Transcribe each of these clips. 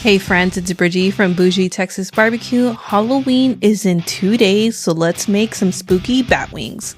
Hey friends, it's Bridgie from Bougie Texas Barbecue. Halloween is in 2 days, so let's make some spooky bat wings.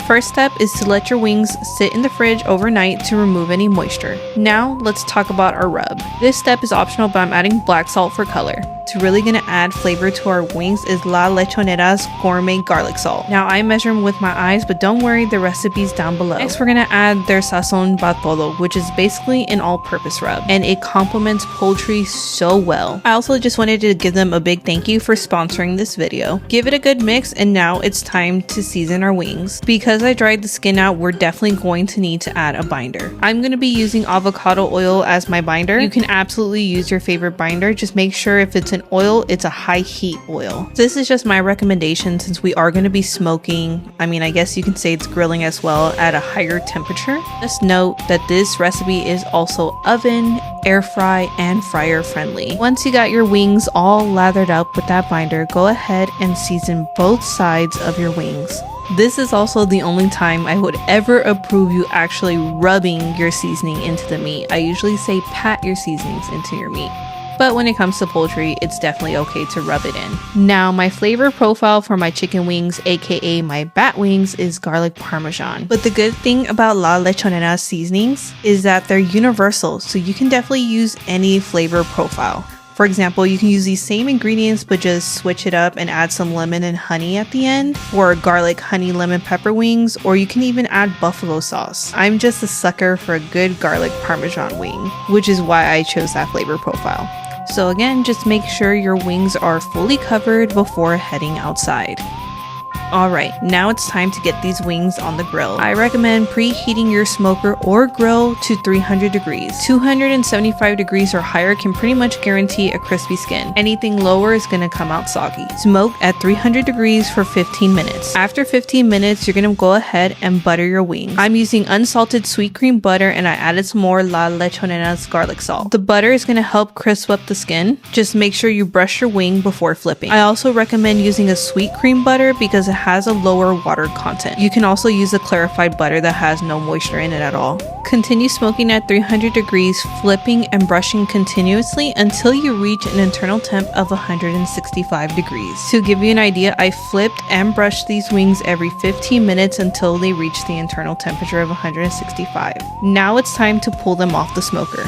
First step is to let your wings sit in the fridge overnight to remove any moisture. Now let's talk about our rub. This step is optional, but I'm adding black salt for color. What's really gonna add flavor to our wings is Lechonera's Gourmet garlic salt. Now I measure them with my eyes, but don't worry, the recipe's down below. Next we're gonna add their Sazon Todo, which is basically an all-purpose rub, and it complements poultry so well. I also just wanted to give them a big thank you for sponsoring this video. Give it a good mix, and now it's time to season our wings. Because I dried the skin out, we're definitely going to need to add a binder. I'm going to be using avocado oil as my binder. You can absolutely use your favorite binder. Just make sure if it's an oil, it's a high heat oil. This is just my recommendation since we are going to be smoking. I guess you can say it's grilling as well at a higher temperature. Just note that this recipe is also oven, air fry, and fryer friendly. Once you got your wings all lathered up with that binder, go ahead and season both sides of your wings. This is also the only time I would ever approve you actually rubbing your seasoning into the meat. I usually say pat your seasonings into your meat. But when it comes to poultry, it's definitely okay to rub it in. Now, my flavor profile for my chicken wings, aka my bat wings, is garlic Parmesan. But the good thing about Lechonera seasonings is that they're universal, so you can definitely use any flavor profile. For example, you can use these same ingredients but just switch it up and add some lemon and honey at the end, or garlic honey lemon pepper wings, or you can even add buffalo sauce. I'm just a sucker for a good garlic Parmesan wing, which is why I chose that flavor profile. So again, just make sure your wings are fully covered before heading outside. Alright, now it's time to get these wings on the grill. I recommend preheating your smoker or grill to 300 degrees. 275 degrees or higher can pretty much guarantee a crispy skin. Anything lower is going to come out soggy. Smoke at 300 degrees for 15 minutes. After 15 minutes, you're going to go ahead and butter your wings. I'm using unsalted sweet cream butter, and I added some more Lechonera's garlic salt. The butter is going to help crisp up the skin. Just make sure you brush your wing before flipping. I also recommend using a sweet cream butter because it has a lower water content. You can also use a clarified butter that has no moisture in it at all. Continue smoking at 300 degrees, flipping and brushing continuously until you reach an internal temp of 165 degrees. To give you an idea, I flipped and brushed these wings every 15 minutes until they reach the internal temperature of 165. Now it's time to pull them off the smoker.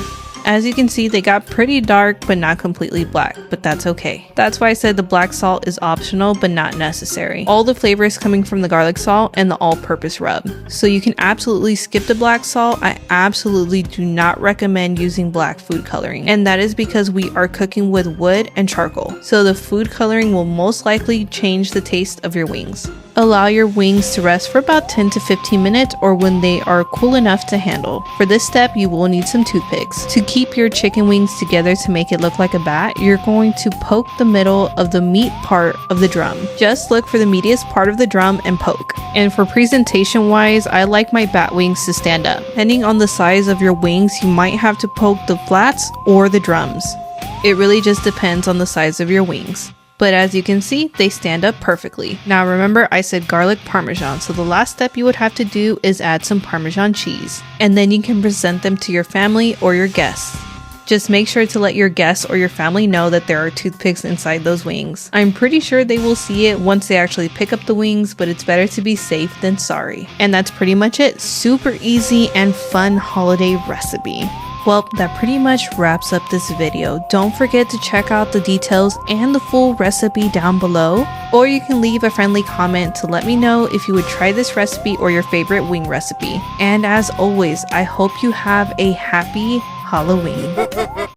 As you can see, they got pretty dark but not completely black, but that's okay. That's why I said the black salt is optional but not necessary. All the flavor is coming from the garlic salt and the all-purpose rub. So you can absolutely skip the black salt. I absolutely do not recommend using black food coloring, and that is because we are cooking with wood and charcoal. So the food coloring will most likely change the taste of your wings. Allow your wings to rest for about 10 to 15 minutes or when they are cool enough to handle. For this step, you will need some toothpicks. To keep your chicken wings together to make it look like a bat, you're going to poke the middle of the meat part of the drum. Just look for the meatiest part of the drum and poke. And for presentation wise, I like my bat wings to stand up. Depending on the size of your wings, you might have to poke the flats or the drums. It really just depends on the size of your wings. But as you can see, they stand up perfectly. Now remember, I said garlic Parmesan, so the last step you would have to do is add some Parmesan cheese. And then you can present them to your family or your guests. Just make sure to let your guests or your family know that there are toothpicks inside those wings. I'm pretty sure they will see it once they actually pick up the wings, but it's better to be safe than sorry. And that's pretty much it. Super easy and fun holiday recipe. Well, that pretty much wraps up this video. Don't forget to check out the details and the full recipe down below, or you can leave a friendly comment to let me know if you would try this recipe or your favorite wing recipe. And as always, I hope you have a happy Halloween.